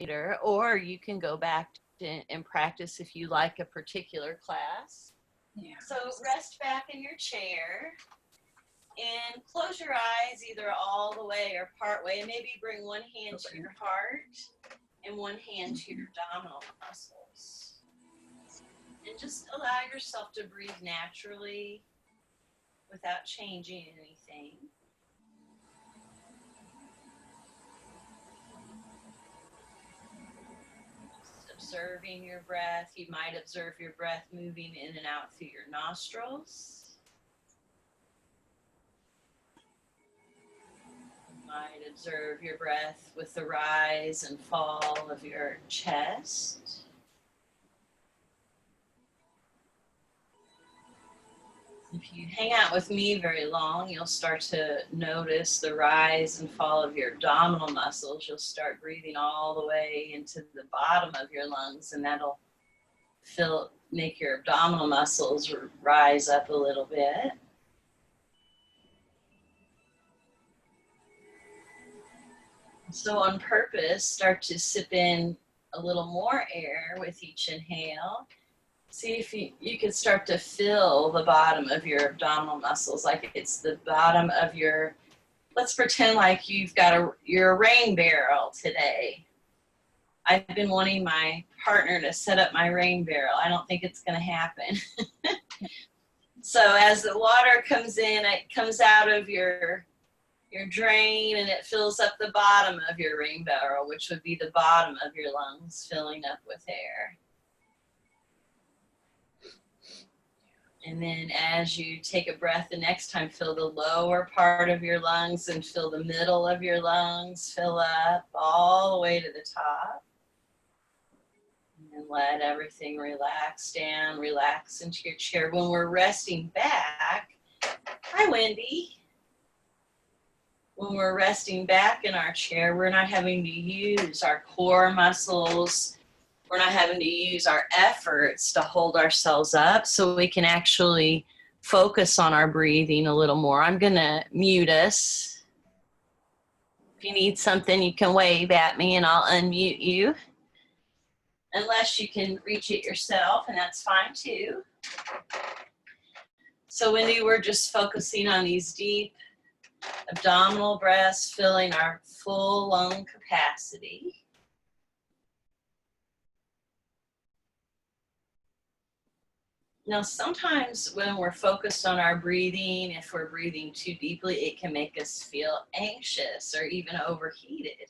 later, or you can go back and practice if you like a particular class. Yeah. So rest back in your chair and close your eyes either all the way or part way, and maybe bring one hand to your heart and one hand to your abdominal muscles. And just allow yourself to breathe naturally without changing anything. Just observing your breath. You might observe your breath moving in and out through your nostrils. You might observe your breath with the rise and fall of your chest. If you hang out with me very long, you'll start to notice the rise and fall of your abdominal muscles. You'll start breathing all the way into the bottom of your lungs, and that'll make your abdominal muscles rise up a little bit. So on purpose, start to sip in a little more air with each inhale. See if you can start to fill the bottom of your abdominal muscles like it's the bottom of your, let's pretend like you're a rain barrel today. I've been wanting my partner to set up my rain barrel. I don't think it's going to happen. So as the water comes in, it comes out of your drain and it fills up the bottom of your rain barrel, which would be the bottom of your lungs filling up with air. And then as you take a breath the next time, fill the lower part of your lungs and fill the middle of your lungs, fill up all the way to the top. And let everything relax down, relax into your chair. When we're resting back, hi Wendy. When we're resting back in our chair, we're not having to use our core muscles. We're not having to use our efforts to hold ourselves up, so we can actually focus on our breathing a little more. I'm going to mute us. If you need something, you can wave at me and I'll unmute you. Unless you can reach it yourself, and that's fine too. So Wendy, we're just focusing on these deep abdominal breaths, filling our full lung capacity. Now, sometimes when we're focused on our breathing, if we're breathing too deeply, it can make us feel anxious or even overheated.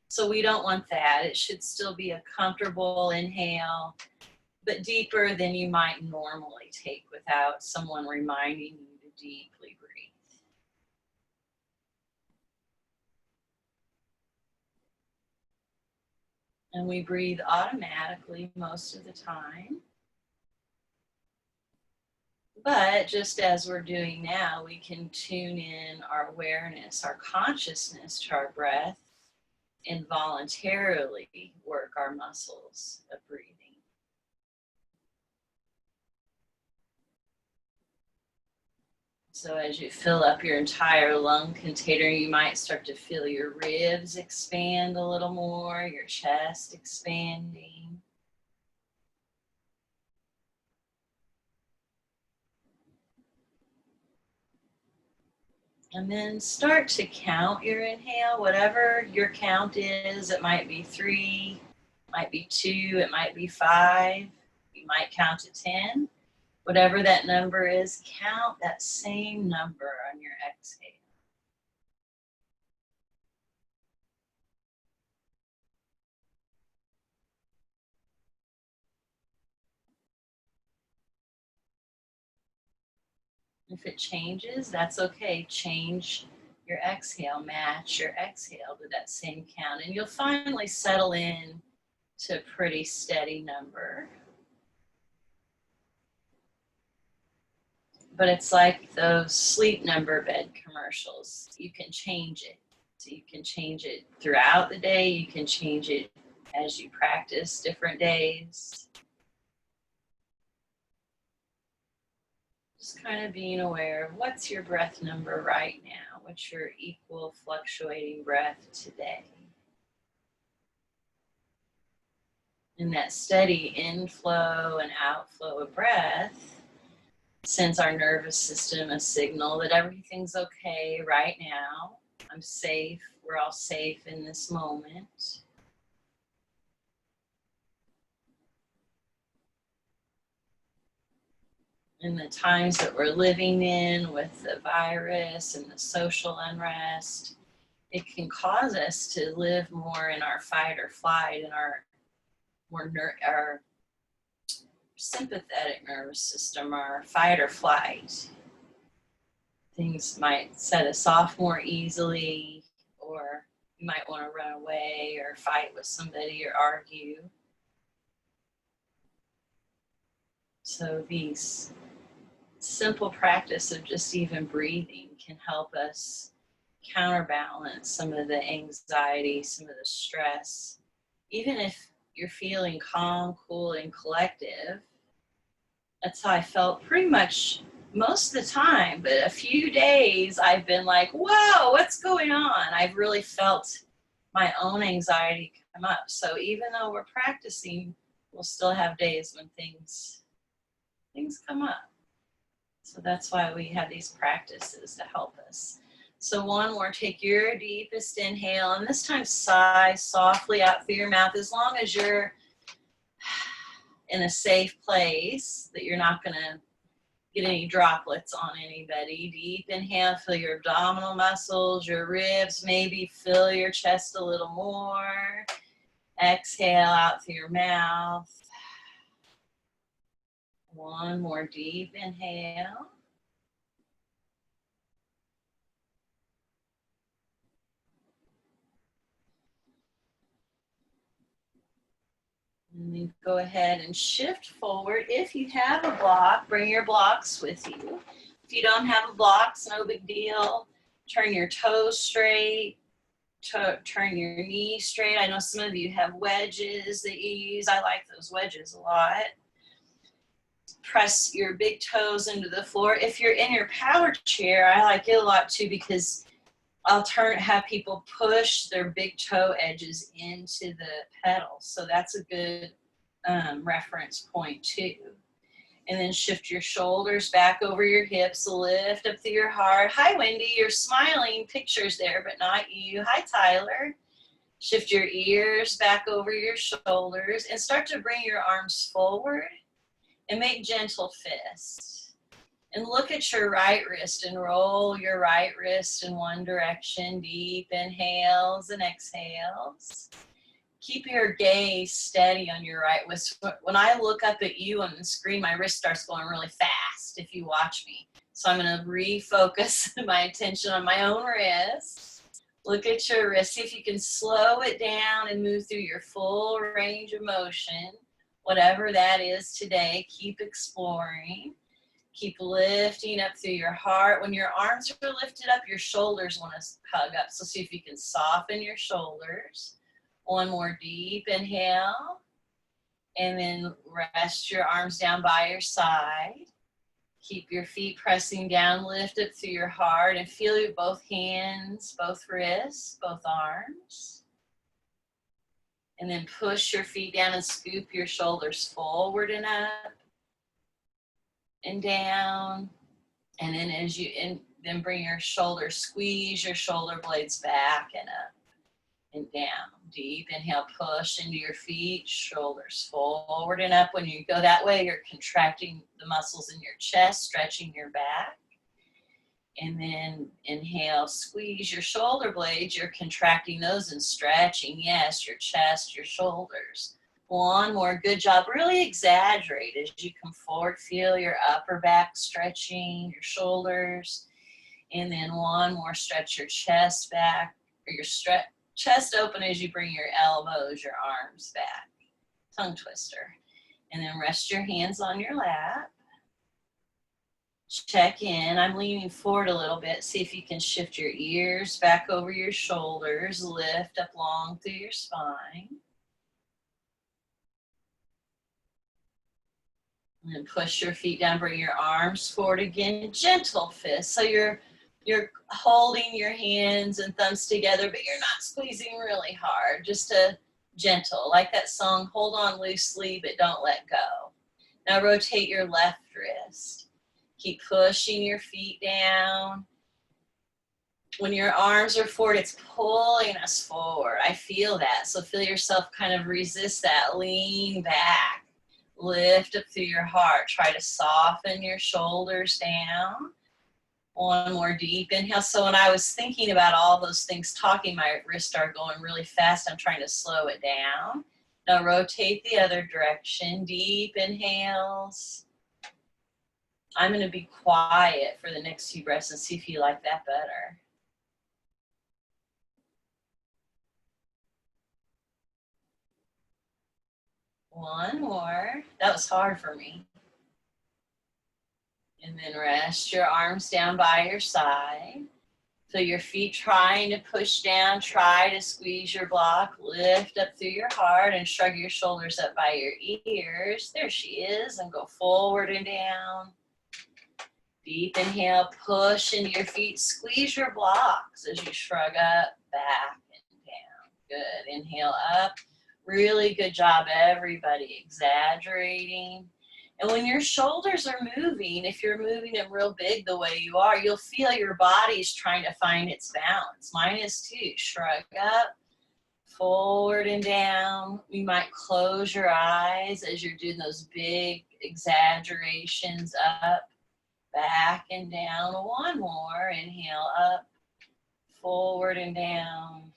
So we don't want that. It should still be a comfortable inhale, but deeper than you might normally take without someone reminding you to deeply breathe. And we breathe automatically most of the time. But just as we're doing now, we can tune in our awareness, our consciousness to our breath, and voluntarily work our muscles of breathing. So as you fill up your entire lung container, you might start to feel your ribs expand a little more, your chest expanding. And then start to count your inhale, whatever your count is. It might be 3, might be 2, it might be 5. You might count to 10. Whatever that number is, count that same number on your exhale. If it changes, that's okay. Change your exhale, match your exhale to that same count, and you'll finally settle in to a pretty steady number. But it's like those sleep number bed commercials. You can change it. So you can change it throughout the day. You can change it as you practice different days. Just kind of being aware of what's your breath number right now. What's your equal fluctuating breath today? And that steady inflow and outflow of breath sends our nervous system a signal that everything's okay right now. I'm safe. We're all safe in this moment. In the times that we're living in with the virus and the social unrest, it can cause us to live more in our fight or flight and our sympathetic nervous system, our fight or flight. Things might set us off more easily, or you might want to run away or fight with somebody or argue. So these simple practice of just even breathing can help us counterbalance some of the anxiety, some of the stress. Even if you're feeling calm, cool, and collective, that's how I felt pretty much most of the time. But a few days I've been like, whoa, what's going on? I've really felt my own anxiety come up. So even though we're practicing, we'll still have days when things come up. So that's why we have these practices to help us. So one more, take your deepest inhale, and this time sigh softly out through your mouth, as long as you're in a safe place, that you're not gonna get any droplets on anybody. Deep inhale, feel your abdominal muscles, your ribs, maybe fill your chest a little more. Exhale out through your mouth. One more deep inhale. And then go ahead and shift forward. If you have a block, bring your blocks with you. If you don't have a block, it's no big deal. Turn your toes straight. Turn your knees straight. I know some of you have wedges that you use. I like those wedges a lot. Press your big toes into the floor. If you're in your power chair, I like it a lot too, because I'll have people push their big toe edges into the pedals. So that's a good reference point too. And then shift your shoulders back over your hips, lift up through your heart. Hi, Wendy, you're smiling. Pictures there, but not you. Hi, Tyler. Shift your ears back over your shoulders and start to bring your arms forward and make gentle fists. And look at your right wrist and roll your right wrist in one direction. Deep inhales and exhales. Keep your gaze steady on your right wrist. When I look up at you on the screen, my wrist starts going really fast if you watch me. So I'm going to refocus my attention on my own wrist. Look at your wrist. See if you can slow it down and move through your full range of motion. Whatever that is today, keep exploring. Keep lifting up through your heart. When your arms are lifted up, your shoulders want to hug up. So see if you can soften your shoulders. One more deep inhale. And then rest your arms down by your side. Keep your feet pressing down. Lift up through your heart and feel both hands, both wrists, both arms. And then push your feet down and scoop your shoulders forward and up and down. And then then bring your shoulders, squeeze your shoulder blades back and up and down. Deep inhale, push into your feet, shoulders forward and up. When you go that way, you're contracting the muscles in your chest, stretching your back. And then inhale, squeeze your shoulder blades. You're contracting those and stretching, yes, your chest, your shoulders. One more, good job. Really exaggerate as you come forward. Feel your upper back stretching, your shoulders. And then one more, stretch your chest back, or your chest open as you bring your elbows, your arms back. Tongue twister. And then rest your hands on your lap. Check in. I'm leaning forward a little bit. See if you can shift your ears back over your shoulders. Lift up long through your spine. And then push your feet down. Bring your arms forward again. Gentle fist. So you're holding your hands and thumbs together, but you're not squeezing really hard. Just a gentle, like that song, hold on loosely, but don't let go. Now rotate your left wrist. Keep pushing your feet down. When your arms are forward, it's pulling us forward. I feel that. So feel yourself kind of resist that. Lean back. Lift up through your heart. Try to soften your shoulders down. One more deep inhale. So when I was thinking about all those things, talking, my wrists are going really fast. I'm trying to slow it down. Now rotate the other direction. Deep inhales. I'm going to be quiet for the next few breaths and see if you like that better. One more. That was hard for me. And then rest your arms down by your side. So your feet trying to push down, try to squeeze your block, lift up through your heart and shrug your shoulders up by your ears. There she is, and go forward and down. Deep inhale, push into your feet, squeeze your blocks as you shrug up, back and down. Good, inhale up. Really good job, everybody, exaggerating. And when your shoulders are moving, if you're moving them real big the way you are, you'll feel your body's trying to find its balance. Mine is too. Shrug up, forward and down. You might close your eyes as you're doing those big exaggerations up, back and down. One more. Inhale up, forward and down,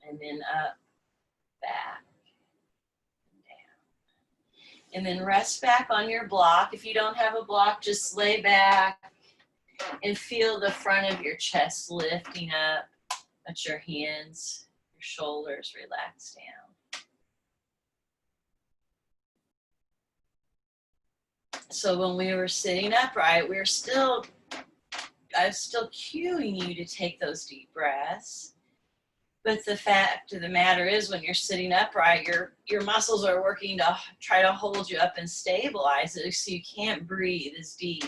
and then up, back. And then rest back on your block. If you don't have a block, just lay back and feel the front of your chest lifting up. Let your hands, your shoulders relax down. So when we were sitting upright, I was still cueing you to take those deep breaths. But the fact of the matter is, when you're sitting upright, your muscles are working to try to hold you up and stabilize it, so you can't breathe as deep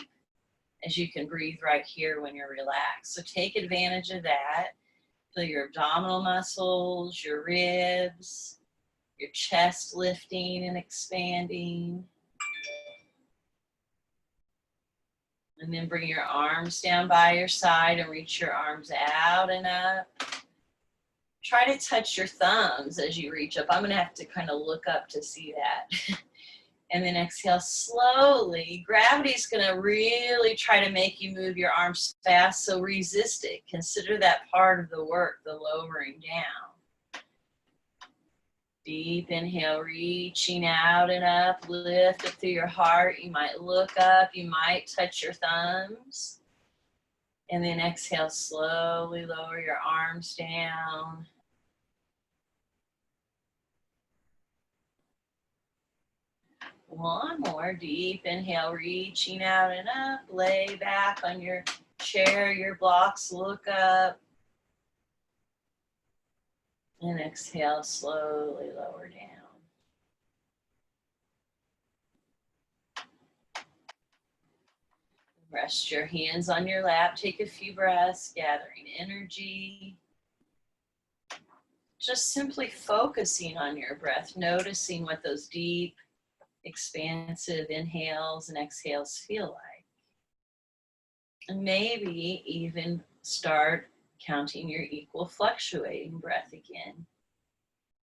as you can breathe right here when you're relaxed. So take advantage of that. Feel your abdominal muscles, your ribs, your chest lifting and expanding. And then bring your arms down by your side and reach your arms out and up. Try to touch your thumbs as you reach up. I'm going to have to kind of look up to see that. And then exhale slowly. Gravity's going to really try to make you move your arms fast, so resist it. Consider that part of the work, the lowering down. Deep inhale, reaching out and up. Lift up through your heart. You might look up. You might touch your thumbs. And then exhale, slowly lower your arms down. One more deep inhale, reaching out and up. Lay back on your chair, your blocks, look up. And exhale, slowly lower down. Rest your hands on your lap. Take a few breaths, gathering energy. Just simply focusing on your breath, noticing what those deep, expansive inhales and exhales feel like. And maybe even start counting your equal fluctuating breath again.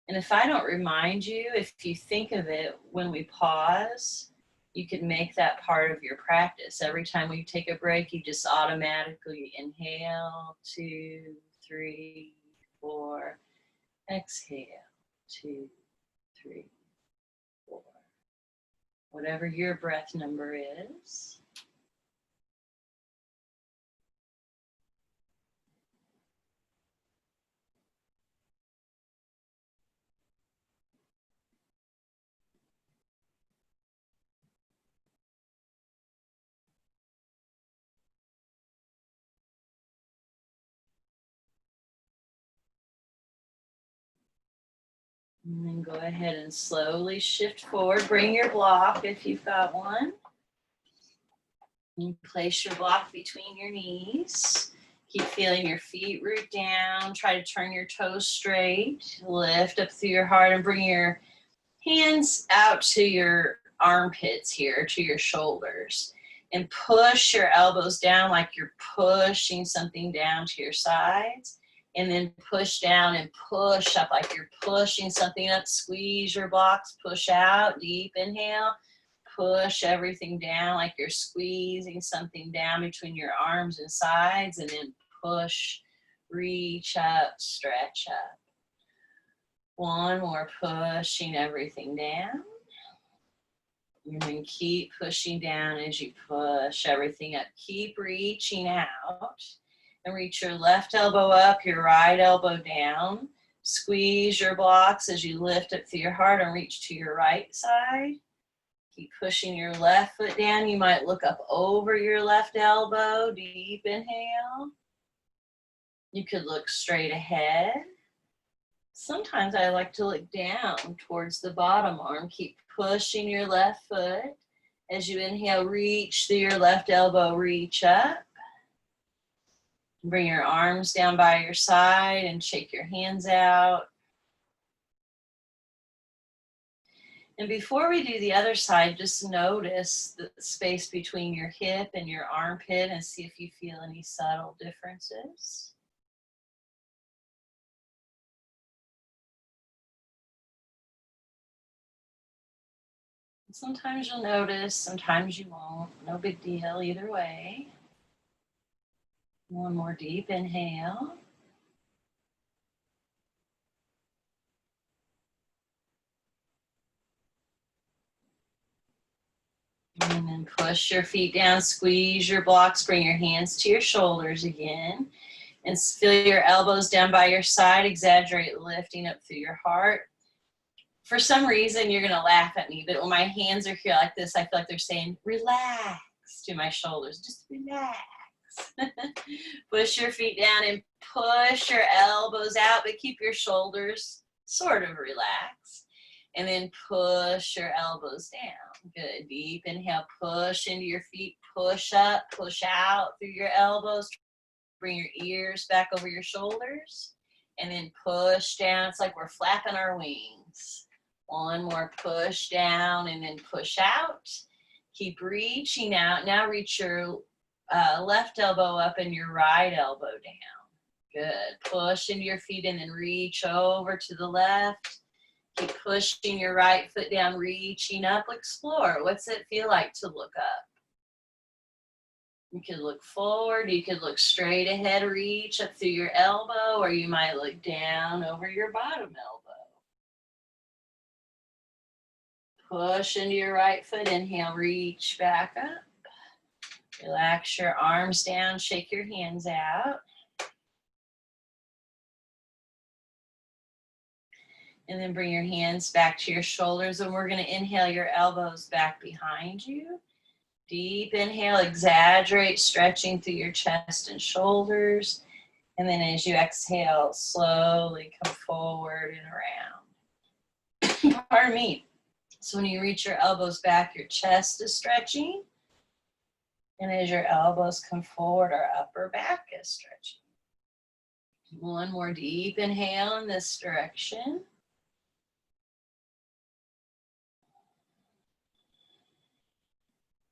And if I don't remind you, if you think of it when we pause, you can make that part of your practice. Every time we take a break, you just automatically inhale, 2, 3, 4, exhale, 2, 3, 4. Whatever your breath number is. And then go ahead and slowly shift forward. Bring your block if you've got one. And place your block between your knees. Keep feeling your feet root down. Try to turn your toes straight. Lift up through your heart and bring your hands out to your armpits here, to your shoulders. And push your elbows down like you're pushing something down to your sides. And then push down and push up like you're pushing something up. Squeeze your blocks, push out, deep inhale. Push everything down like you're squeezing something down between your arms and sides, and then push, reach up, stretch up. One more, pushing everything down. And then keep pushing down as you push everything up. Keep reaching out and reach your left elbow up, your right elbow down. Squeeze your blocks as you lift up through your heart and reach to your right side. Keep pushing your left foot down. You might look up over your left elbow. Deep inhale. You could look straight ahead. Sometimes I like to look down towards the bottom arm. Keep pushing your left foot. As you inhale, reach through your left elbow, reach up. Bring your arms down by your side and shake your hands out. And before we do the other side, just notice the space between your hip and your armpit and see if you feel any subtle differences. Sometimes you'll notice, sometimes you won't. No big deal either way. One more deep inhale. And then push your feet down, squeeze your blocks, bring your hands to your shoulders again. And feel your elbows down by your side, exaggerate lifting up through your heart. For some reason, you're gonna laugh at me, but when my hands are here like this, I feel like they're saying, relax to my shoulders, just relax. Push your feet down and push your elbows out, but keep your shoulders sort of relaxed. And then push your elbows down. Good. Deep inhale, push into your feet, push up, push out through your elbows. Bring your ears back over your shoulders. And then push down. It's like we're flapping our wings. One more push down and then push out. Keep reaching out. Now reach your left elbow up and your right elbow down. Good. Push into your feet and then reach over to the left. Keep pushing your right foot down, reaching up. Explore. What's it feel like to look up? You could look forward. You could look straight ahead, reach up through your elbow, or you might look down over your bottom elbow. Push into your right foot. Inhale, reach back up. Relax your arms down, shake your hands out. And then bring your hands back to your shoulders, and we're going to inhale your elbows back behind you. Deep inhale, exaggerate stretching through your chest and shoulders. And then as you exhale, slowly come forward and around. Pardon me. So when you reach your elbows back, your chest is stretching. And as your elbows come forward, our upper back is stretching. One more deep inhale in this direction.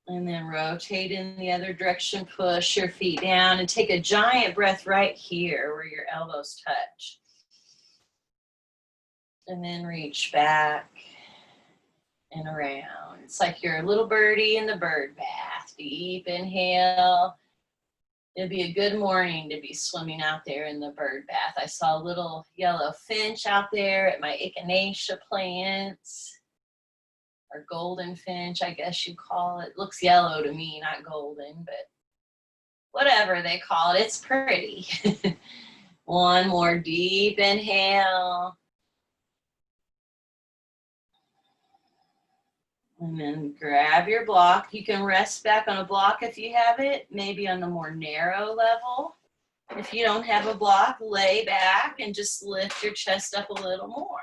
And then rotate in the other direction, push your feet down and take a giant breath right here where your elbows touch. And then reach back and around. It's like you're a little birdie in the bird bath. Deep inhale. It'd be a good morning to be swimming out there in the bird bath. I saw a little yellow finch out there at my echinacea plants. Or golden finch, I guess you call it. Looks yellow to me, not golden, but whatever they call it, it's pretty. One more deep inhale. And then grab your block. You can rest back on a block if you have it, maybe on the more narrow level. If you don't have a block, lay back and just lift your chest up a little more.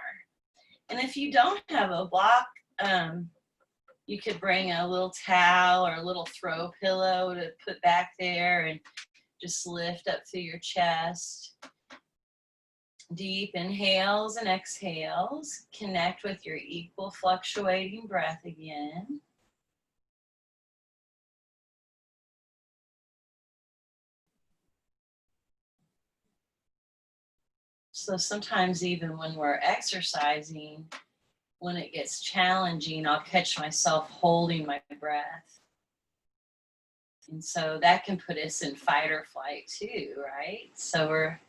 And if you don't have a block, you could bring a little towel or a little throw pillow to put back there and Just lift up through your chest. Deep inhales and exhales. Connect with your equal fluctuating breath again. So sometimes even when we're exercising, when it gets challenging, I'll catch myself holding my breath. And so that can put us in fight or flight too, right? So we're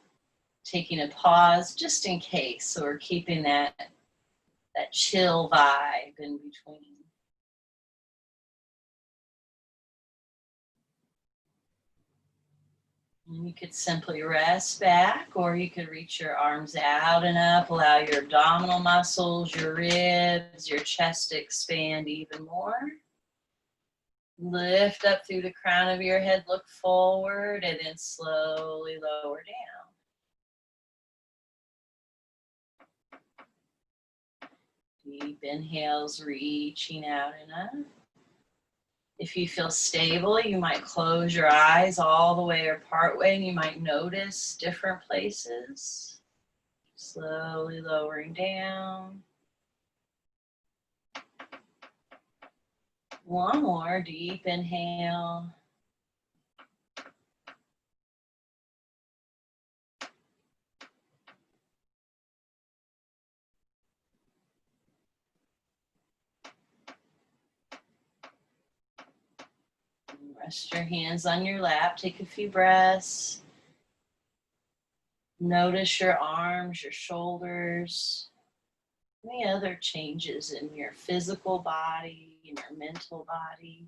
taking a pause just in case. So we're keeping that chill vibe in between. And you could simply rest back, or you could reach your arms out and up, allow your abdominal muscles, your ribs, your chest to expand even more. Lift up through the crown of your head, look forward, and then slowly lower down. Deep inhales, reaching out and up. If you feel stable, you might close your eyes all the way or part way, and you might notice different places. Slowly lowering down. One more deep inhale. Rest your hands on your lap. Take a few breaths. Notice your arms, your shoulders, any other changes in your physical body, in your mental body.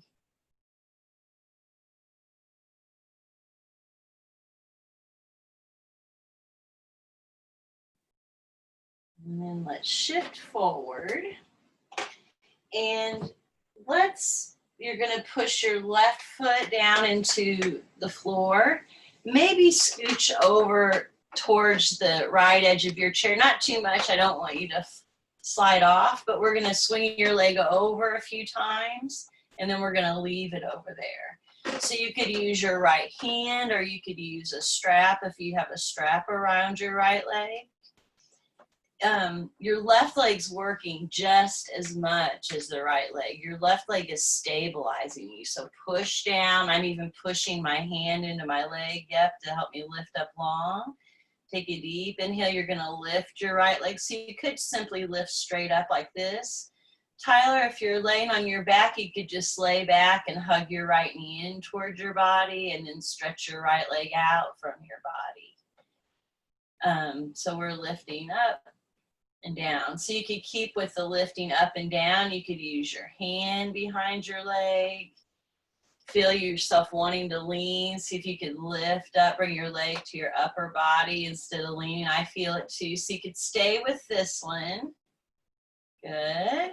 And then let's shift forward. And you're going to push your left foot down into the floor. Maybe scooch over towards the right edge of your chair. Not too much. I don't want you to slide off, but we're going to swing your leg over a few times, and then we're going to leave it over there. So you could use your right hand, or you could use a strap if you have a strap around your right leg. Your left leg's working just as much as the right leg. Your left leg is stabilizing you. So push down. I'm even pushing my hand into my leg, yep, to help me lift up long. Take a deep inhale. You're going to lift your right leg. So you could simply lift straight up like this. Tyler, if you're laying on your back, you could just lay back and hug your right knee in towards your body and then stretch your right leg out from your body. So we're lifting up and down. So you could keep with the lifting up and down. You could use your hand behind your leg. Feel yourself wanting to lean. See if you could lift up, bring your leg to your upper body instead of leaning. I feel it too. So you could stay with this one. Good.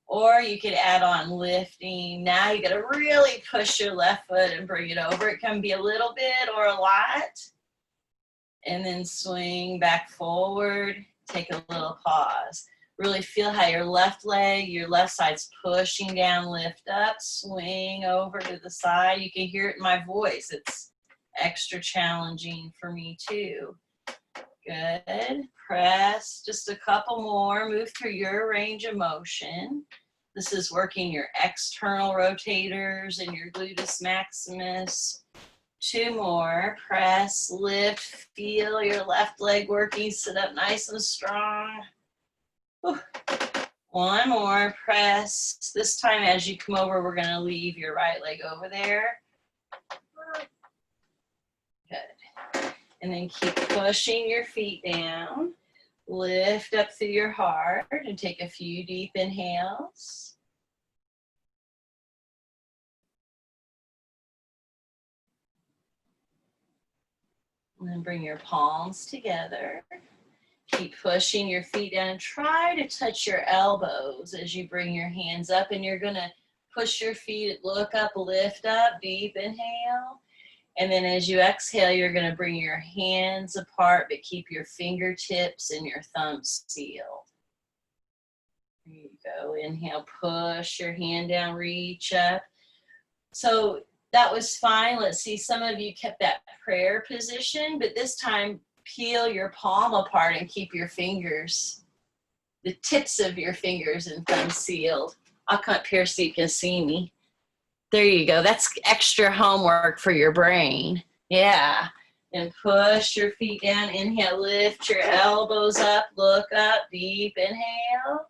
Or you could add on lifting. Now you got to really push your left foot and bring it over. It can be a little bit or a lot. And then swing back forward. Take a little pause. Really feel how your left leg, your left side's pushing down, lift up, swing over to the side. You can hear it in my voice. It's extra challenging for me too. Good. Press just a couple more. Move through your range of motion. This is working your external rotators and your gluteus maximus. Two more. Press, lift, feel your left leg working. Sit up nice and strong. Whew. One more. Press. This time as you come over, we're going to leave your right leg over there. Good. And then keep pushing your feet down. Lift up through your heart and take a few deep inhales. And then bring your palms together. Keep pushing your feet down and try to touch your elbows as you bring your hands up. And you're going to push your feet, look up, lift up, deep inhale. And then as you exhale, you're going to bring your hands apart, but keep your fingertips and your thumbs sealed. There you go. Inhale, push your hand down, reach up. So that was fine. Let's see, some of you kept that prayer position, but this time peel your palm apart and keep your fingers, the tips of your fingers and thumb sealed. I'll come up here so you can see me. There you go. That's extra homework for your brain. Yeah. And push your feet down. Inhale, lift your elbows up, look up, deep inhale.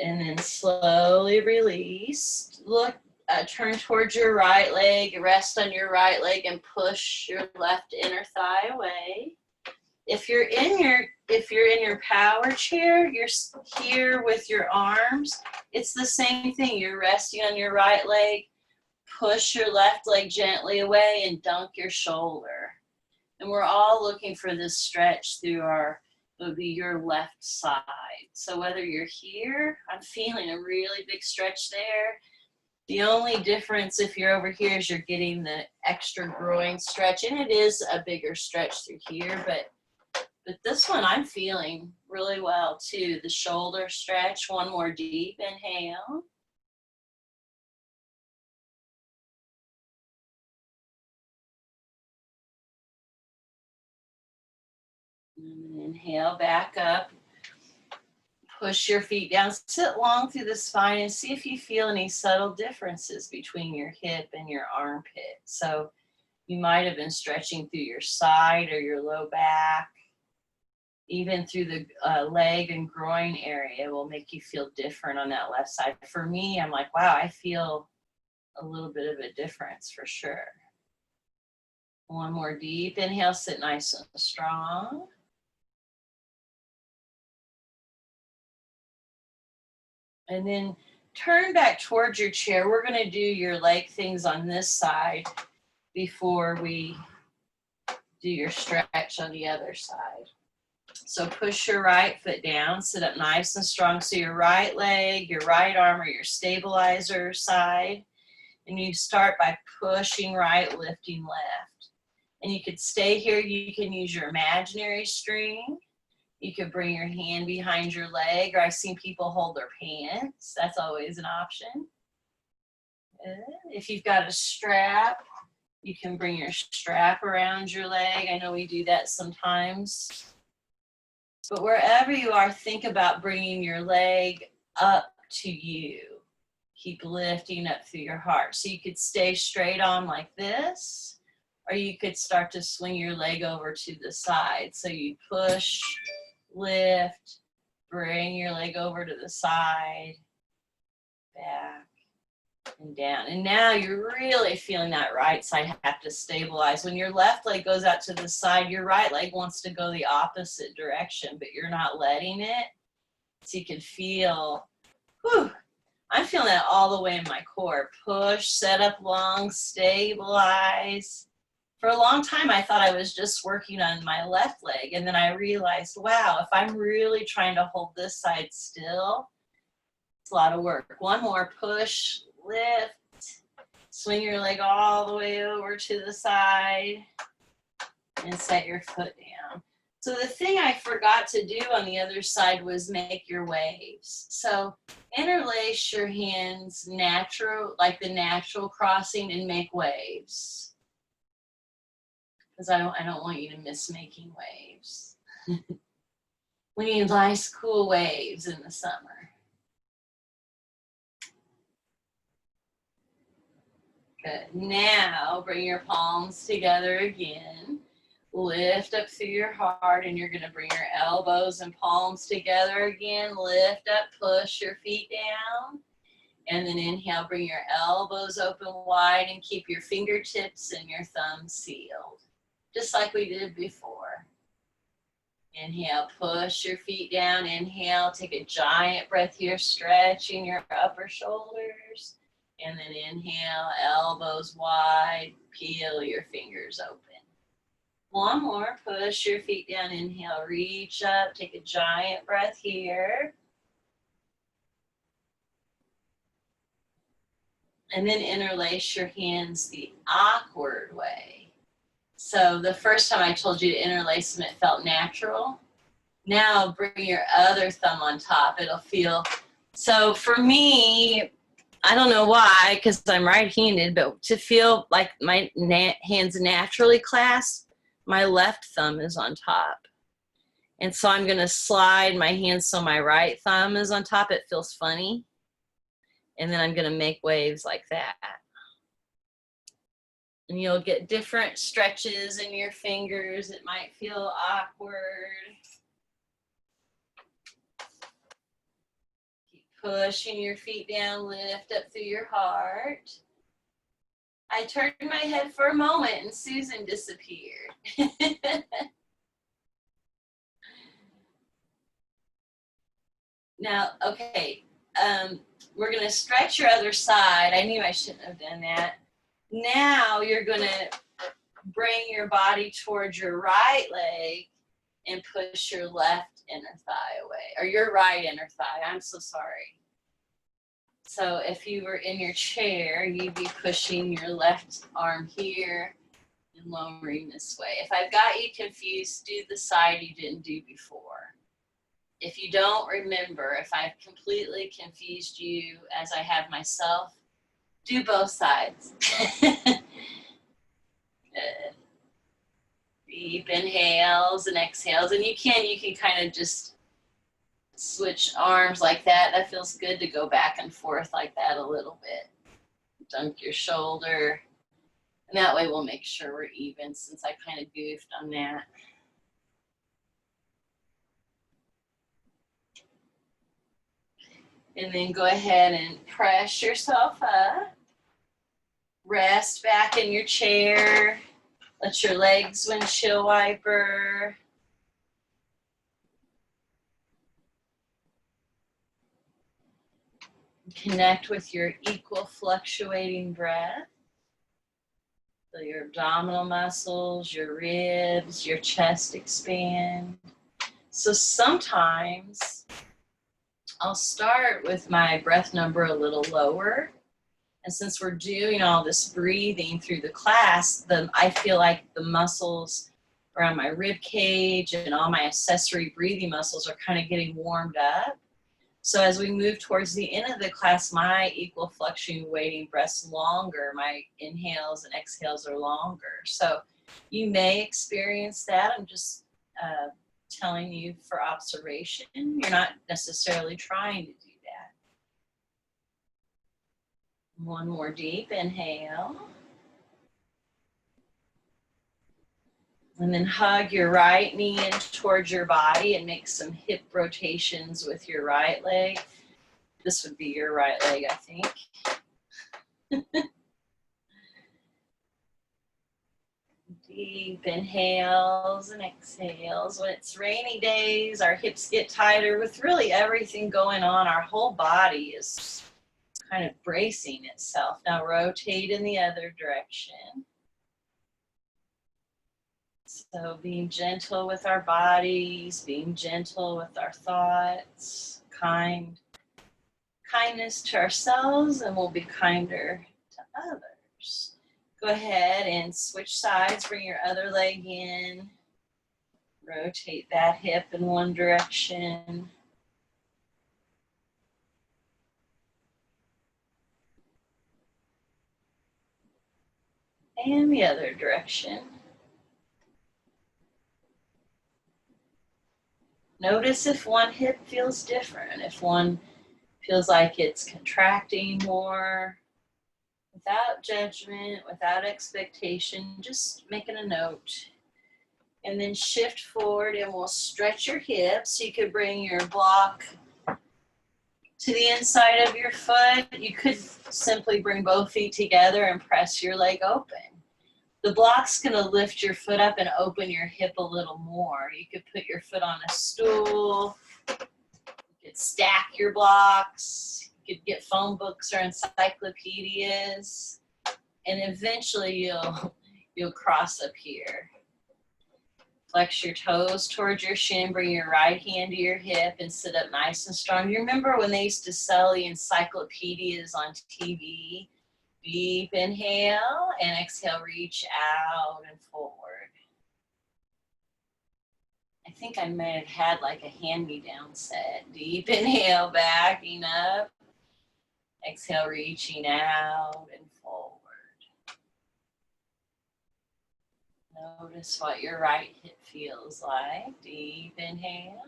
And then slowly release. Look, turn towards your right leg, rest on your right leg and push your left inner thigh away. If you're in your power chair, you're here with your arms. It's the same thing. You're resting on your right leg. Push your left leg gently away and dunk your shoulder. And we're all looking for this stretch through would be your left side. So whether you're here, I'm feeling a really big stretch there. The only difference if you're over here is you're getting the extra groin stretch, and it is a bigger stretch through here, but this one I'm feeling really well too. The shoulder stretch, one more deep inhale. And inhale, back up. Push your feet down. Sit long through the spine and see if you feel any subtle differences between your hip and your armpit. So you might have been stretching through your side or your low back. Even through the leg and groin area will make you feel different on that left side. For me, I'm like, wow, I feel a little bit of a difference for sure. One more deep inhale, sit nice and strong. And then turn back towards your chair. We're going to do your leg things on this side before we do your stretch on the other side. So push your right foot down, sit up nice and strong. So your right leg, your right arm are your stabilizer side. And you start by pushing right, lifting left. And you could stay here. You can use your imaginary string. You could bring your hand behind your leg, or I've seen people hold their pants. That's always an option. If you've got a strap, you can bring your strap around your leg. I know we do that sometimes. But wherever you are, think about bringing your leg up to you. Keep lifting up through your heart. So you could stay straight on like this, or you could start to swing your leg over to the side. So you push, lift, bring your leg over to the side, back, and down. And now you're really feeling that right side have to stabilize. When your left leg goes out to the side, your right leg wants to go the opposite direction, but you're not letting it. So you can feel, whew, I'm feeling that all the way in my core. Push, set up long, stabilize. For a long time, I thought I was just working on my left leg. And then I realized, wow, if I'm really trying to hold this side still, it's a lot of work. One more, push, lift, swing your leg all the way over to the side, and set your foot down. So the thing I forgot to do on the other side was make your waves. So interlace your hands natural, like the natural crossing, and make waves. Because I don't want you to miss making waves. We need nice, cool waves in the summer. Good. Now bring your palms together again. Lift up through your heart, and you're going to bring your elbows and palms together again. Lift up, push your feet down. And then inhale, bring your elbows open wide and keep your fingertips and your thumbs sealed, just like we did before. Inhale, push your feet down. Inhale, take a giant breath here, stretching your upper shoulders. And then inhale, elbows wide, peel your fingers open. One more, push your feet down. Inhale, reach up, take a giant breath here. And then interlace your hands the awkward way. So the first time I told you to interlace them, it felt natural. Now bring your other thumb on top. It'll feel, so for me, I don't know why, because I'm right-handed, but to feel like my hands naturally clasp, my left thumb is on top. And so I'm going to slide my hands so my right thumb is on top. It feels funny. And then I'm going to make waves like that. And you'll get different stretches in your fingers. It might feel awkward. Keep pushing your feet down, lift up through your heart. I turned my head for a moment and Susan disappeared. Now, okay, we're gonna stretch your other side. I knew I shouldn't have done that. Now you're gonna bring your body towards your right leg and push your left inner thigh away, or your right inner thigh, I'm so sorry. So if you were in your chair, you'd be pushing your left arm here and lowering this way. If I've got you confused, do the side you didn't do before. If you don't remember, if I've completely confused you as I have myself, do both sides. Deep inhales and exhales. And you can kind of just switch arms like that. That feels good to go back and forth like that a little bit. Dunk your shoulder. And that way we'll make sure we're even, since I kind of goofed on that. And then go ahead and press yourself up. Rest back in your chair. Let your legs windshield wiper. Connect with your equal fluctuating breath. So your abdominal muscles, your ribs, your chest expand. So sometimes I'll start with my breath number a little lower. And since we're doing all this breathing through the class, I feel like the muscles around my rib cage and all my accessory breathing muscles are kind of getting warmed up. So as we move towards the end of the class, my equal fluctuating breaths longer. My inhales and exhales are longer. So you may experience that. I'm just telling you for observation. You're not necessarily trying to do that. One more deep inhale. And then hug your right knee in towards your body and make some hip rotations with your right leg. This would be your right leg, I think. Deep inhales and exhales. When it's rainy days, our hips get tighter. With really everything going on, our whole body is kind of bracing itself. Now rotate in the other direction. So being gentle with our bodies, being gentle with our thoughts, kindness to ourselves, and we'll be kinder to others. Go ahead and switch sides, bring your other leg in, rotate that hip in one direction. And the other direction. Notice if one hip feels different, if one feels like it's contracting more, without judgment, without expectation, just making a note. And then shift forward and we'll stretch your hips. You could bring your block to the inside of your foot. You could simply bring both feet together and press your leg open. The block's gonna lift your foot up and open your hip a little more. You could put your foot on a stool. You could stack your blocks. You could get phone books or encyclopedias. And eventually you'll cross up here. Flex your toes towards your shin, bring your right hand to your hip and sit up nice and strong. You remember when they used to sell the encyclopedias on TV? Deep inhale and exhale, reach out and forward. I think I may have had like a hand-me-down set. Deep inhale, backing up. Exhale, reaching out and forward. Notice what your right hip feels like. Deep inhale.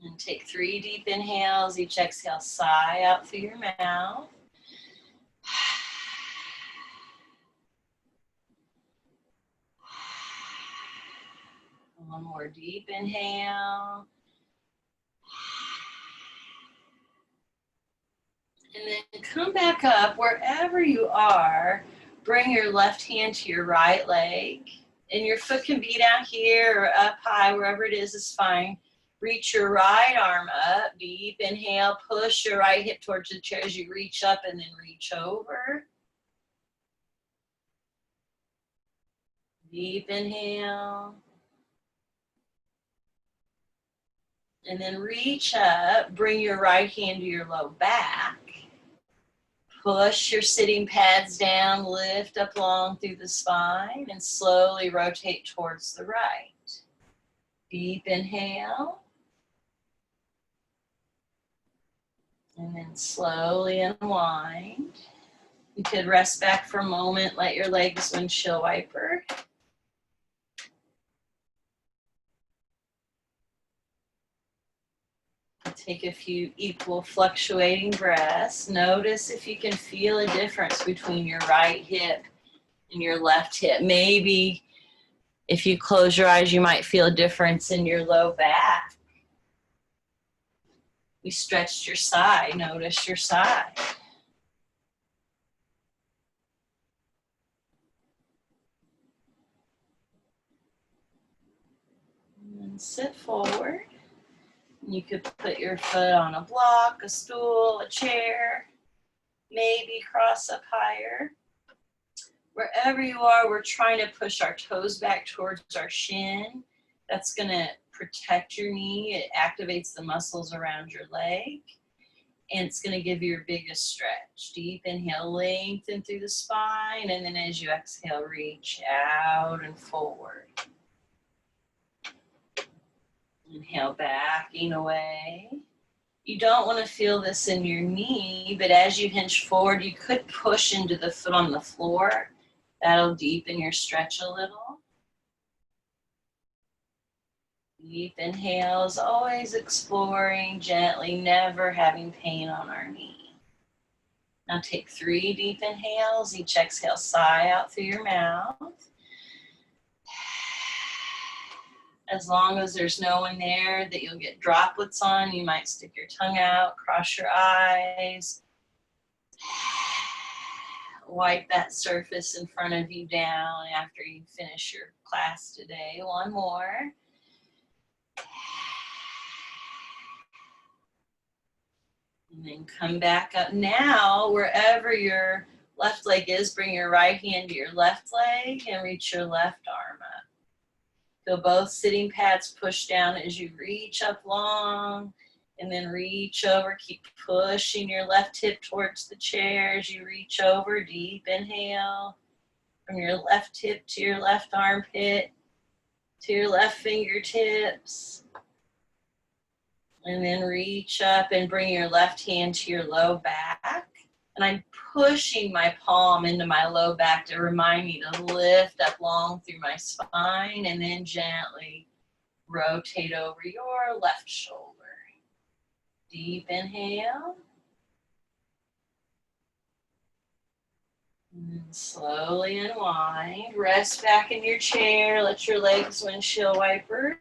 And take 3 deep inhales. Each exhale, sigh out through your mouth. One more deep inhale. And then come back up wherever you are. Bring your left hand to your right leg. And your foot can be down here or up high, wherever it is fine. Reach your right arm up. Deep inhale. Push your right hip towards the chair as you reach up and then reach over. Deep inhale. And then reach up. Bring your right hand to your low back. Push your sitting pads down, lift up long through the spine, and slowly rotate towards the right. Deep inhale. And then slowly unwind. You could rest back for a moment, let your legs windshield wiper. Take a few equal fluctuating breaths. Notice if you can feel a difference between your right hip and your left hip. Maybe if you close your eyes, you might feel a difference in your low back. We stretched your side. Notice your side. And sit forward. You could put your foot on a block, a stool, a chair, maybe cross up higher. Wherever you are, we're trying to push our toes back towards our shin. That's going to protect your knee. It activates the muscles around your leg. And it's going to give you your biggest stretch. Deep inhale, lengthen through the spine. And then as you exhale, reach out and forward. Inhale, backing away. You don't want to feel this in your knee, but as you hinge forward, you could push into the foot on the floor. That'll deepen your stretch a little. Deep inhales, always exploring gently, never having pain on our knee. Now take 3 deep inhales. Each exhale, sigh out through your mouth. As long as there's no one there that you'll get droplets on, you might stick your tongue out, cross your eyes. Wipe that surface in front of you down after you finish your class today. One more. And then come back up. Now, wherever your left leg is, bring your right hand to your left leg and reach your left arm up. Feel both sitting pads push down as you reach up long and then reach over. Keep pushing your left hip towards the chair as you reach over. Deep inhale from your left hip to your left armpit to your left fingertips. And then reach up and bring your left hand to your low back. And I'm pushing my palm into my low back to remind me to lift up long through my spine and then gently rotate over your left shoulder. Deep inhale. And slowly unwind. Rest back in your chair. Let your legs windshield wiper.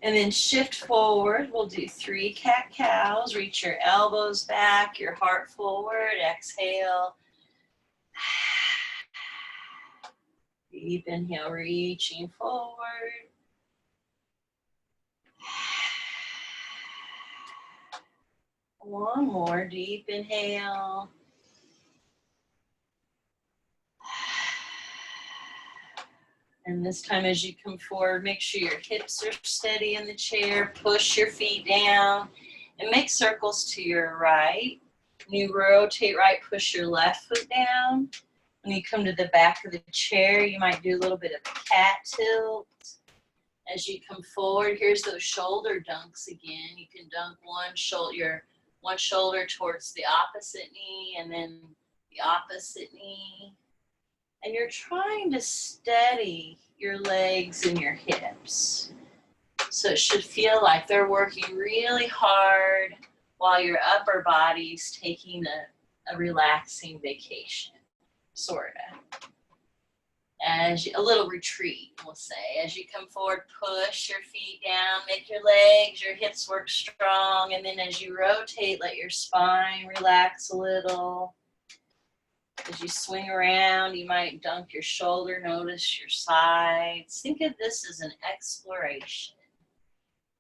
And then shift forward. We'll do 3 cat-cows. Reach your elbows back, your heart forward. Exhale. Deep inhale, reaching forward. One more deep inhale. And this time as you come forward, make sure your hips are steady in the chair. Push your feet down and make circles to your right. When you rotate right, push your left foot down. When you come to the back of the chair, you might do a little bit of a cat tilt. As you come forward, here's those shoulder dunks again. You can dunk one shoulder towards the opposite knee and then the opposite knee. And you're trying to steady your legs and your hips. So it should feel like they're working really hard while your upper body's taking a relaxing vacation, sort of. A little retreat, we'll say. As you come forward, push your feet down, make your legs, your hips work strong, and then as you rotate, let your spine relax a little. As you swing around, you might dunk your shoulder, notice your sides. Think of this as an exploration.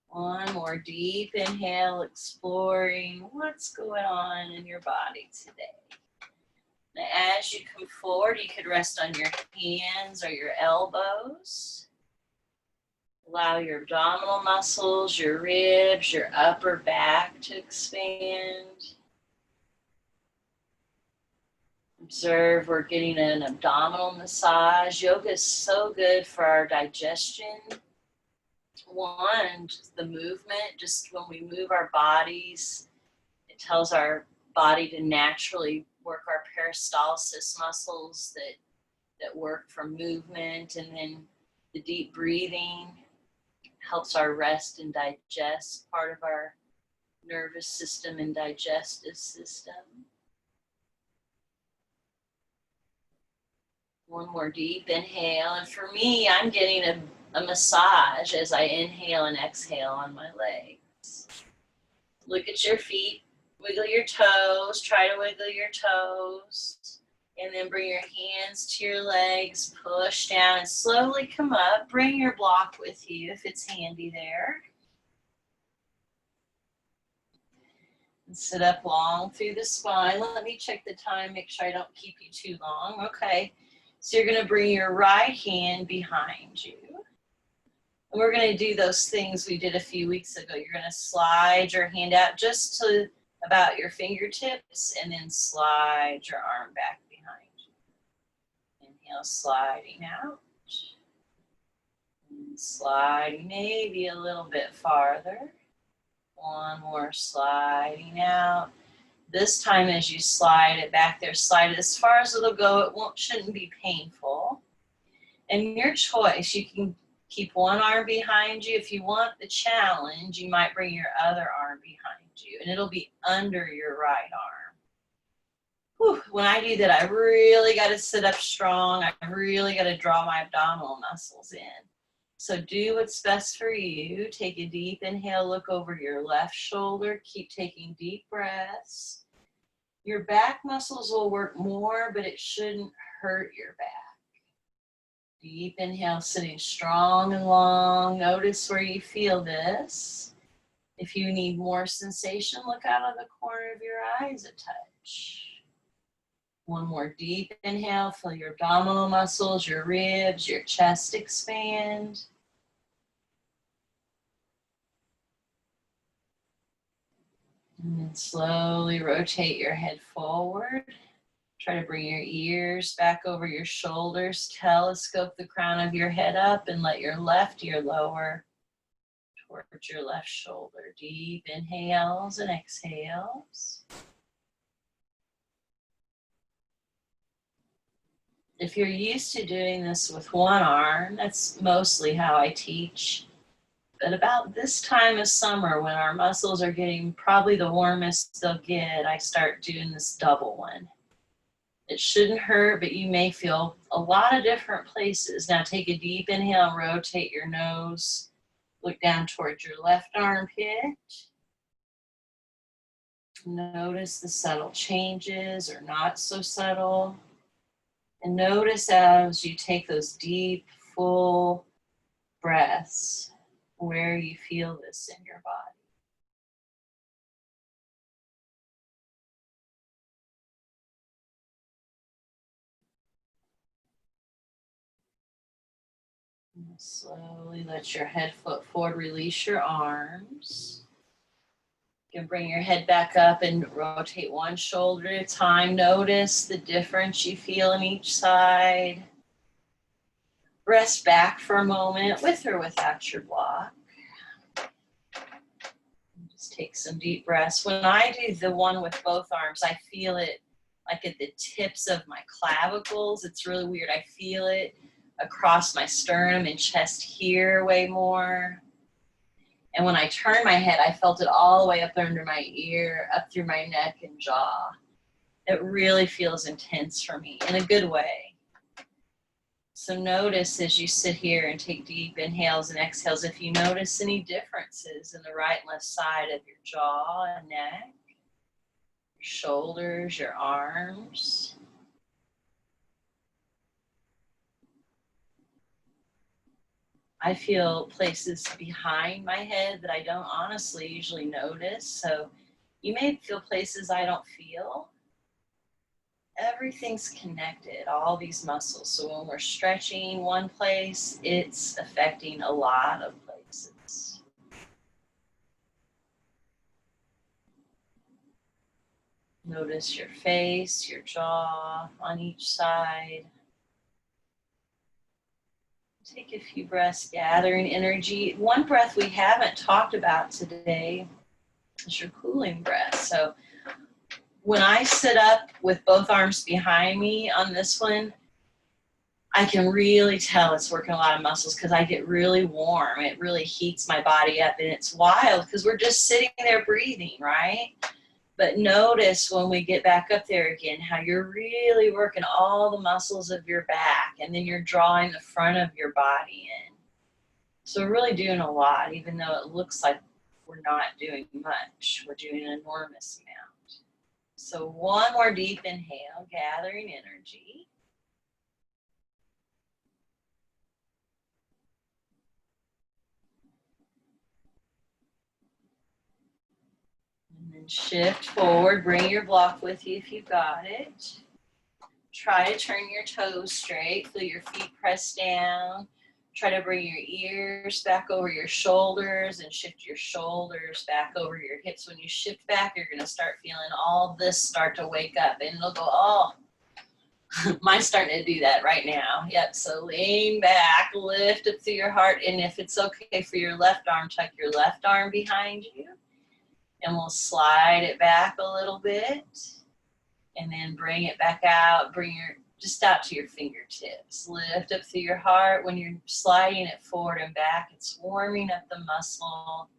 One more deep inhale, exploring what's going on in your body today. Now, as you come forward, you could rest on your hands or your elbows. Allow your abdominal muscles, your ribs, your upper back to expand. Observe we're getting an abdominal massage. Yoga is so good for our digestion. One, just the movement, just when we move our bodies, it tells our body to naturally work our peristalsis muscles that work for movement, and then the deep breathing helps our rest and digest, part of our nervous system and digestive system. One more deep inhale, and for me, I'm getting a massage as I inhale and exhale on my legs. Look at your feet, wiggle your toes, try to wiggle your toes, and then bring your hands to your legs, push down and slowly come up. Bring your block with you if it's handy there. And sit up long through the spine. Let me check the time, make sure I don't keep you too long. Okay, so you're gonna bring your right hand behind you. And we're gonna do those things we did a few weeks ago. You're gonna slide your hand out just to about your fingertips and then slide your arm back behind you. Inhale, sliding out. And sliding maybe a little bit farther. One more sliding out. This time as you slide it back there, slide it as far as it'll go. It shouldn't be painful. And your choice, you can keep one arm behind you. If you want the challenge, you might bring your other arm behind you, and it'll be under your right arm. Whew. When I do that, I really got to sit up strong. I really got to draw my abdominal muscles in. So do what's best for you. Take a deep inhale, look over your left shoulder. Keep taking deep breaths. Your back muscles will work more, but it shouldn't hurt your back. Deep inhale, sitting strong and long. Notice where you feel this. If you need more sensation, look out of the corner of your eyes a touch. One more deep inhale, feel your abdominal muscles, your ribs, your chest expand. And then slowly rotate your head forward. Try to bring your ears back over your shoulders. Telescope the crown of your head up and let your left ear lower towards your left shoulder. Deep inhales and exhales. If you're used to doing this with one arm, that's mostly how I teach. But about this time of summer, when our muscles are getting probably the warmest they'll get, I start doing this double one. It shouldn't hurt, but you may feel a lot of different places. Now take a deep inhale, rotate your nose, look down towards your left armpit. Notice the subtle changes or not so subtle. And notice as you take those deep, full breaths, where you feel this in your body. And slowly let your head foot forward, release your arms. You can bring your head back up and rotate one shoulder at a time. Notice the difference you feel in each side. Rest back for a moment with or without your block. Just take some deep breaths. When I do the one with both arms, I feel it like at the tips of my clavicles. It's really weird. I feel it across my sternum and chest here way more. And when I turn my head, I felt it all the way up under my ear, up through my neck and jaw. It really feels intense for me in a good way. So notice as you sit here and take deep inhales and exhales, if you notice any differences in the right and left side of your jaw and neck, your shoulders, your arms. I feel places behind my head that I don't honestly usually notice. So you may feel places I don't feel. Everything's connected, all these muscles. So when we're stretching one place, it's affecting a lot of places. Notice your face, your jaw on each side. Take a few breaths, gathering energy. One breath we haven't talked about today is your cooling breath. So when I sit up with both arms behind me on this one, I can really tell it's working a lot of muscles because I get really warm. It really heats my body up, and it's wild because we're just sitting there breathing, right? But notice when we get back up there again, how you're really working all the muscles of your back, and then you're drawing the front of your body in. So we're really doing a lot, even though it looks like we're not doing much. We're doing an enormous amount. So one more deep inhale, gathering energy. And then shift forward, bring your block with you if you've got it. Try to turn your toes straight, feel your feet press down. Try to bring your ears back over your shoulders and shift your shoulders back over your hips. When you shift back, you're going to start feeling all this start to wake up, and it'll go, oh, mine's starting to do that right now. Yep, so lean back, lift up through your heart, and if it's okay for your left arm, tuck your left arm behind you, and we'll slide it back a little bit, and then bring it back out, just out to your fingertips. Lift up through your heart. When you're sliding it forward and back, it's warming up the muscle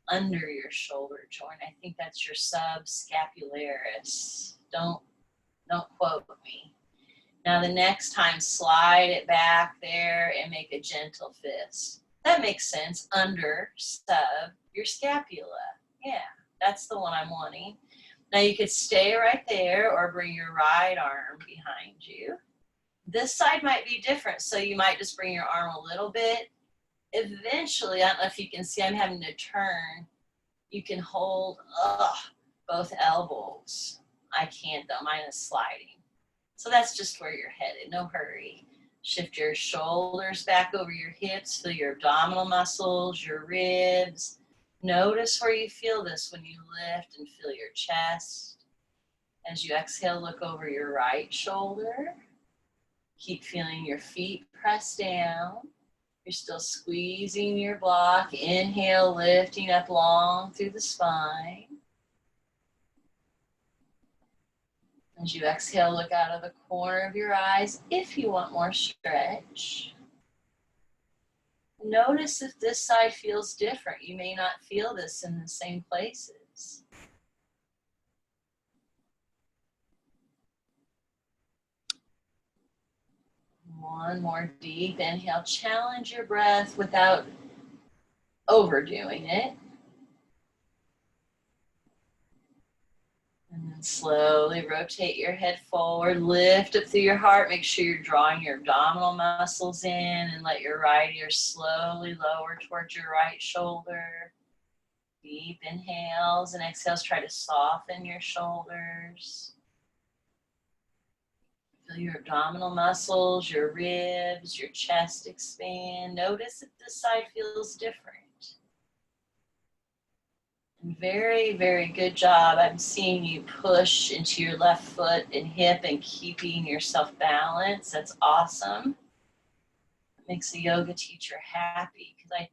under your shoulder joint. I think that's your subscapularis. Don't quote me. Now the next time, slide it back there and make a gentle fist. That makes sense. Under, sub, your scapula. Yeah, that's the one I'm wanting. Now you could stay right there or bring your right arm behind you. This side might be different, so you might just bring your arm a little bit. Eventually, I don't know if you can see, I'm having to turn. You can hold both elbows. I can't though, mine is sliding. So that's just where you're headed, no hurry. Shift your shoulders back over your hips, feel your abdominal muscles, your ribs. Notice where you feel this when you lift and feel your chest. As you exhale, look over your right shoulder. Keep feeling your feet press down. You're still squeezing your block. Inhale, lifting up long through the spine. As you exhale, look out of the corner of your eyes if you want more stretch. Notice if this side feels different. You may not feel this in the same places. One more deep inhale. Challenge your breath without overdoing it. And then slowly rotate your head forward. Lift up through your heart. Make sure you're drawing your abdominal muscles in, and let your right ear slowly lower towards your right shoulder. Deep inhales and exhales. Try to soften your shoulders. Feel your abdominal muscles, your ribs, your chest expand. Notice if this side feels different. Very, very good job. I'm seeing you push into your left foot and hip and keeping yourself balanced. That's awesome. It makes a yoga teacher happy because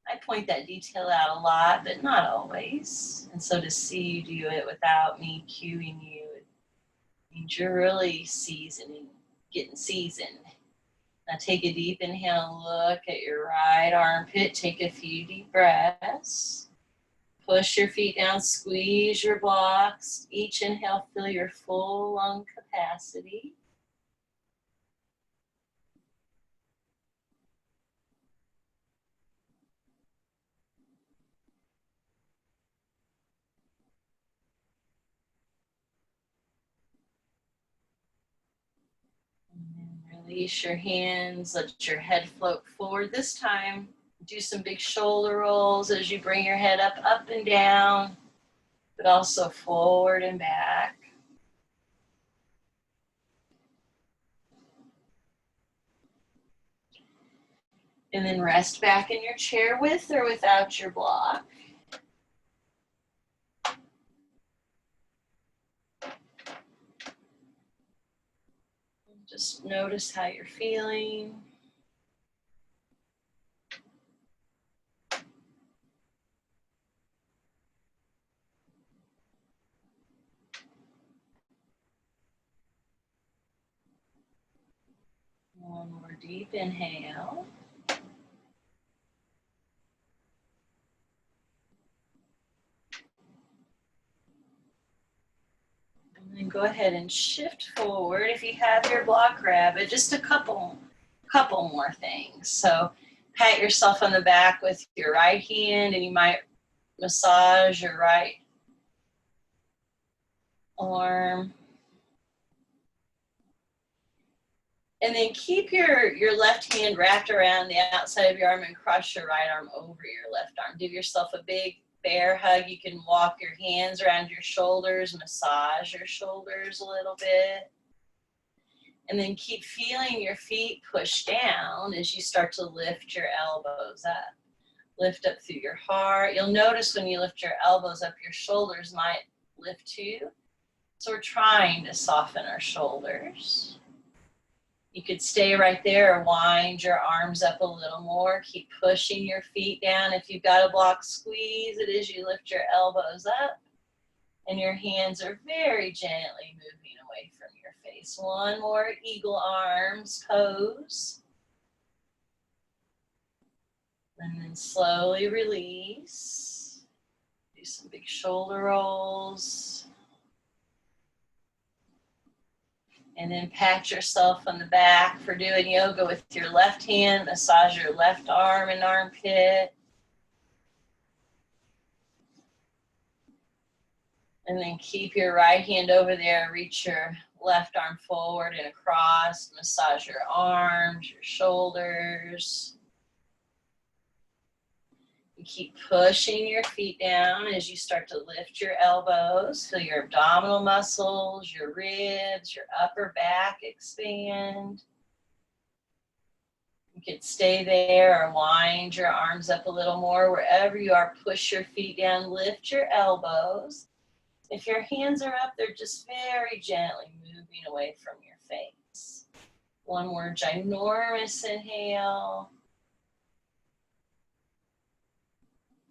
I point that detail out a lot, but not always. And so to see you do it without me cueing you, it means you're really seasoning, getting seasoned. Now take a deep inhale, look at your right armpit, take a few deep breaths. Push your feet down, squeeze your blocks. Each inhale, fill your full lung capacity. And then release your hands, let your head float forward. This time, do some big shoulder rolls as you bring your head up and down, but also forward and back. And then rest back in your chair with or without your block. Just notice how you're feeling. One more deep inhale. And then go ahead and shift forward. If you have your block, grab it. Just a couple more things. So pat yourself on the back with your right hand, and you might massage your right arm. And then keep your left hand wrapped around the outside of your arm and cross your right arm over your left arm. Give yourself a big bear hug. You can walk your hands around your shoulders, massage your shoulders a little bit. And then keep feeling your feet push down as you start to lift your elbows up. Lift up through your heart. You'll notice when you lift your elbows up, your shoulders might lift too. So we're trying to soften our shoulders. You could stay right there or wind your arms up a little more. Keep pushing your feet down. If you've got a block, squeeze it as you lift your elbows up. And your hands are very gently moving away from your face. One more eagle arms pose. And then slowly release. Do some big shoulder rolls. And then pat yourself on the back for doing yoga with your left hand. Massage your left arm and armpit. And then keep your right hand over there. Reach your left arm forward and across. Massage your arms, your shoulders. And keep pushing your feet down as you start to lift your elbows. Feel your abdominal muscles, your ribs, your upper back expand. You can stay there or wind your arms up a little more. Wherever you are, push your feet down, lift your elbows. If your hands are up, they're just very gently moving away from your face. One more ginormous inhale.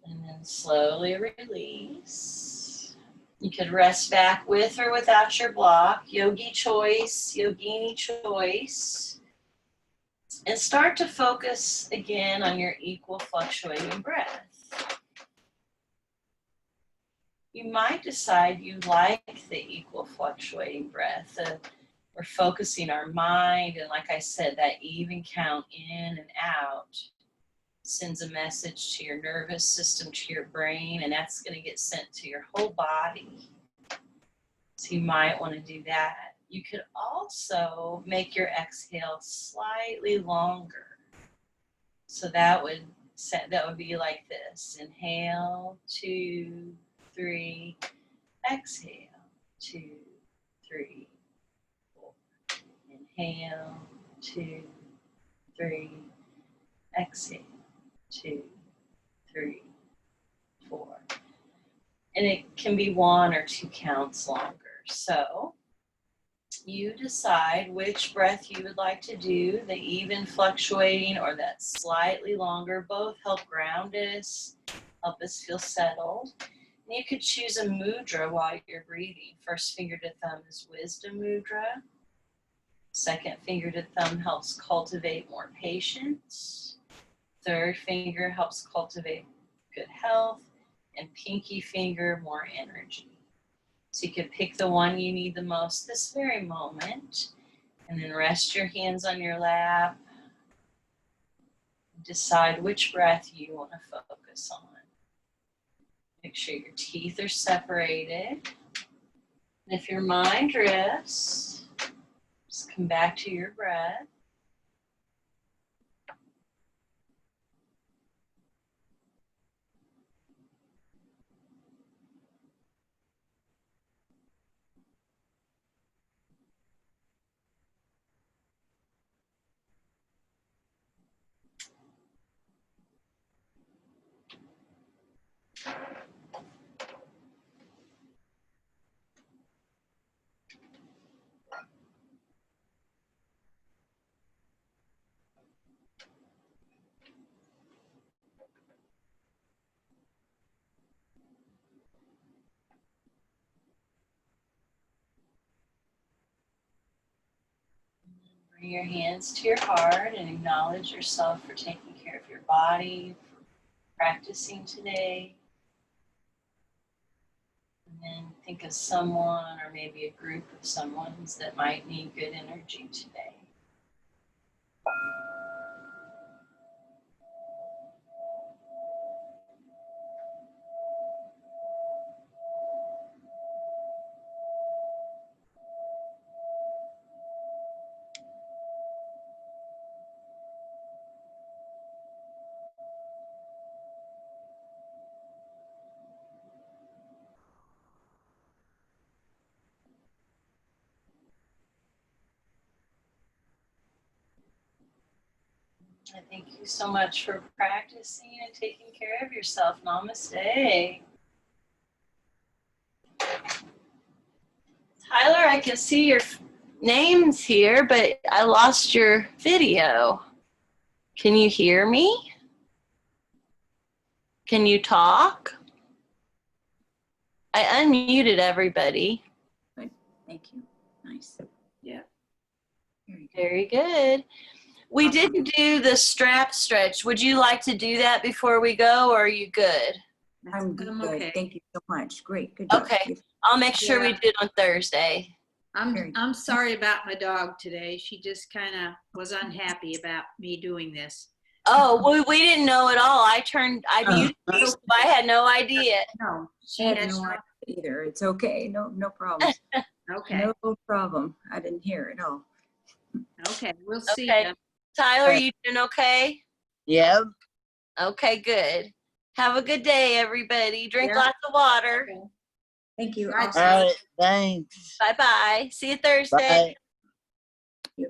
And then slowly release. You could rest back with or without your block. Yogi choice, yogini choice. And start to focus again on your equal fluctuating breath. You might decide you like the equal fluctuating breath. We're focusing our mind, and like I said, that even count in and out sends a message to your nervous system, to your brain, and that's going to get sent to your whole body. So you might want to do that. You could also make your exhale slightly longer. So that would be like this. Inhale, 2, 3, exhale, 2, 3, 4. Inhale, 2, 3, exhale, 2, 3, 4. and it can be 1 or 2 counts longer. So you decide which breath you would like to do, the even fluctuating or that slightly longer. Both help ground us, help us feel settled. And you could choose a mudra while you're breathing. First finger to thumb is wisdom mudra. Second finger to thumb helps cultivate more patience. Third finger helps cultivate good health. And pinky finger, more energy. So you could pick the one you need the most this very moment, and then rest your hands on your lap. Decide which breath you want to focus on. Make sure your teeth are separated. And if your mind drifts, just come back to your breath. Bring your hands to your heart and acknowledge yourself for taking care of your body, for practicing today. And then think of someone or maybe a group of someones that might need good energy today. I thank you so much for practicing and taking care of yourself. Namaste. Tyler, I can see your names here, but I lost your video. Can you hear me? Can you talk? I unmuted everybody. Good. Thank you. Nice. Yeah. Very good. We didn't do the strap stretch. Would you like to do that before we go, or are you good? I'm good. Okay. Thank you so much. Great. Good job. Okay. I'll make sure we do it on Thursday. I'm sorry about my dog today. She just kind of was unhappy about me doing this. Oh, we didn't know at all. I muted you, so I had no idea. No, She I had had no idea either. It's okay. No problem. Okay. No problem. I didn't hear it all. Okay. We'll see. Okay. Tyler, you doing okay? Yep. Okay, good. Have a good day, everybody. Drink Yeah. lots of water. Okay. Thank you. Right. All right. Thanks. Bye-bye. See you Thursday. Bye.